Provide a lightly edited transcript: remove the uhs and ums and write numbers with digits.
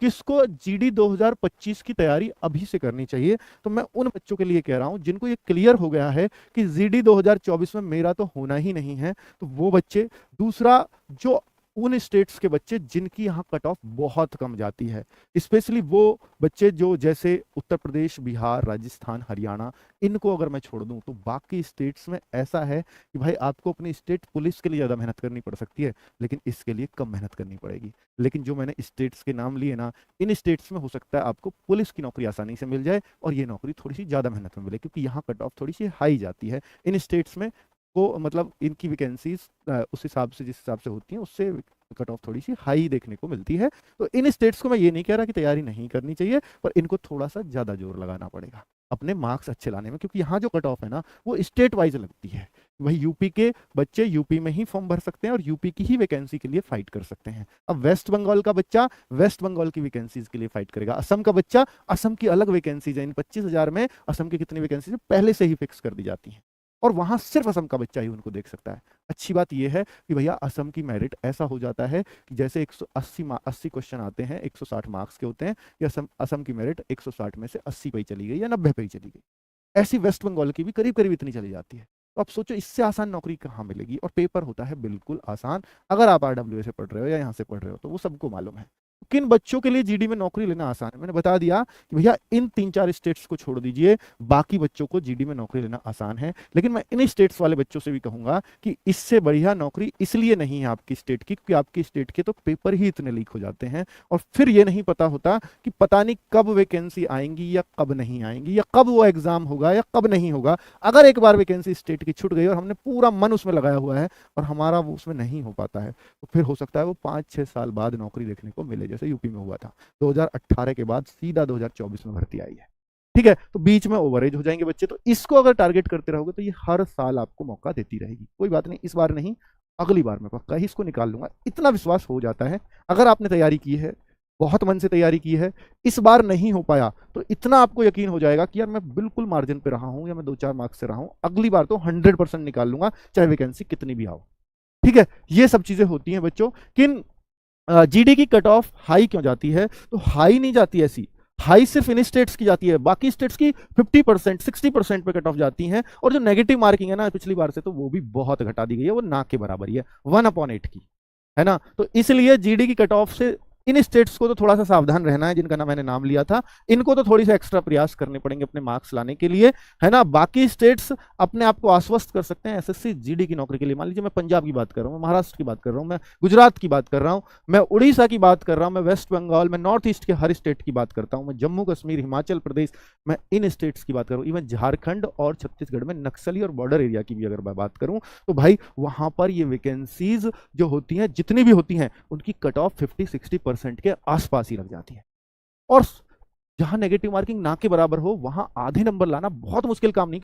किसको जीडी 2025 की तैयारी अभी से करनी चाहिए? तो मैं उन बच्चों के लिए कह रहा हूं जिनको ये क्लियर हो गया है कि जीडी 2024 में मेरा तो होना ही नहीं है, तो वो बच्चे। दूसरा, जो उन स्टेट्स के बच्चे जिनकी यहाँ कट ऑफ बहुत कम जाती है, स्पेशली वो बच्चे जो जैसे उत्तर प्रदेश, बिहार, राजस्थान, हरियाणा, इनको अगर मैं छोड़ दूं तो बाकी स्टेट्स में ऐसा है कि भाई आपको अपनी स्टेट पुलिस के लिए ज़्यादा मेहनत करनी पड़ सकती है, लेकिन इसके लिए कम मेहनत करनी पड़ेगी। लेकिन जो मैंने स्टेट्स के नाम लिए ना, इन स्टेट्स में हो सकता है आपको पुलिस की नौकरी आसानी से मिल जाए और ये नौकरी थोड़ी सी ज़्यादा मेहनत में मिले, क्योंकि यहाँ कट ऑफ थोड़ी सी हाई जाती है इन स्टेट्स में। को मतलब इनकी वैकेंसीज उस हिसाब से, जिस हिसाब से होती हैं, उससे कट ऑफ थोड़ी सी हाई देखने को मिलती है। तो इन स्टेट्स को मैं ये नहीं कह रहा कि तैयारी नहीं करनी चाहिए, पर इनको थोड़ा सा ज़्यादा जोर लगाना पड़ेगा अपने मार्क्स अच्छे लाने में, क्योंकि यहाँ जो कट ऑफ है ना वो स्टेट वाइज लगती है। वही यूपी के बच्चे यूपी में ही फॉर्म भर सकते हैं और यूपी की ही वैकेंसी के लिए फाइट कर सकते हैं। अब वेस्ट बंगाल का बच्चा वेस्ट बंगाल की वैकेंसीज के लिए फाइट करेगा, असम का बच्चा असम की अलग वैकेंसीज है। इन 25,000 में असम की कितनी वैकेंसीज पहले से ही फिक्स कर दी जाती हैं और वहां सिर्फ असम का बच्चा ही उनको देख सकता है। अच्छी बात यह है कि भैया असम की मेरिट ऐसा हो जाता है कि जैसे 180 क्वेश्चन आते हैं, 160 मार्क्स के होते हैं, या असम असम की मेरिट 160 में से 80 पे ही चली गई या 90 पे ही चली गई। ऐसी वेस्ट बंगाल की भी करीब करीब इतनी चली जाती है। तो आप सोचो इससे आसान नौकरी कहाँ मिलेगी, और पेपर होता है बिल्कुल आसान। अगर आप आरडब्ल्यू से पढ़ रहे हो या यहाँ से पढ़ रहे हो तो वो सबको मालूम है। किन बच्चों के लिए जीडी में नौकरी लेना आसान है, मैंने बता दिया कि भैया इन 3-4 स्टेट्स को छोड़ दीजिए, बाकी बच्चों को जीडी में नौकरी लेना आसान है। लेकिन मैं इन स्टेट्स वाले बच्चों से भी कहूंगा कि इससे बढ़िया नौकरी इसलिए नहीं है आपकी स्टेट की, क्योंकि आपकी स्टेट के तो पेपर ही इतने लीक हो जाते हैं और फिर ये नहीं पता होता कि पता नहीं कब वैकेंसी आएंगी या कब नहीं आएंगी, या कब वो एग्जाम होगा या कब नहीं होगा। अगर एक बार वैकेंसी स्टेट की छूट गई और हमने पूरा मन उसमें लगाया हुआ है और हमारा वो उसमें नहीं हो पाता है, तो फिर हो सकता है वो 5-6 साल बाद नौकरी देखने को मिले, जैसे यूपी में हुआ था। 2018 के बाद सीधा 2024 में भर्ती आई है। ठीक है, तो बीच में ओवरेज हो जाएंगे बच्चे। तो इसको अगर टारगेट करते रहोगे तो ये हर साल आपको मौका देती रहेगी। कोई बात नहीं, इस बार नहीं, अगली बार मैं पक्का ही इसको निकाल लूंगा, इतना विश्वास हो जाता है। अगर आपने तैयारी की है, बहुत मन से तैयारी की है, इस बार नहीं हो पाया, तो इतना आपको यकीन हो जाएगा कि यार मैं बिल्कुल मार्जिन पे रहा हूं या मैं 2-4 मार्क्स से रहा हूं, अगली बार तो 100% निकाल लूंगा, चाहे वैकेंसी कितनी भी आओ। ठीक है, ये सब चीजें होती हैं बच्चों। किन जीडी की कट ऑफ हाई क्यों जाती है? तो हाई नहीं जाती ऐसी, हाई सिर्फ इन स्टेट्स की जाती है, बाकी स्टेट्स की 50%, 60% पे कट ऑफ जाती हैं। और जो नेगेटिव मार्किंग है ना पिछली बार से, तो वो भी बहुत घटा दी गई है, वो ना के बराबर ही है, 1/8 की, है ना। तो इसलिए जीडी की कट ऑफ से इन स्टेट्स को तो थोड़ा सा सावधान रहना है, जिनका मैंने नाम लिया था। इनको तो थोड़ी सा एक्स्ट्रा प्रयास करने पड़ेंगे अपने मार्क्स लाने के लिए, है ना। बाकी स्टेट्स अपने आप को आश्वस्त कर सकते हैं एसएससी जीडी की नौकरी के लिए। मान लीजिए मैं पंजाब की बात कर रहा हूँ, मैं महाराष्ट्र की बात कर रहा हूँ, मैं गुजरात की बात कर रहा हूँ, मैं उड़ीसा की बात कर रहा हूँ, मैं वेस्ट बंगाल, मैं नॉर्थ ईस्ट के हर स्टेट की बात करता हूँ, मैं जम्मू कश्मीर, हिमाचल प्रदेश, मैं इन स्टेट्स की बात करूँ, इवन झारखंड और छत्तीसगढ़ में नक्सली और बॉर्डर एरिया की भी अगर मैं बात करूँ, तो भाई वहां पर ये वैकेंसीज जो होती हैं, जितनी भी होती हैं, उनकी कट ऑफ 50-60% के आसपास ही लग जाती है। और जहां नेगेटिव मार्किंग ना के बराबर हो, वहां आधे नंबर लाना बहुत मुश्किल काम नहीं।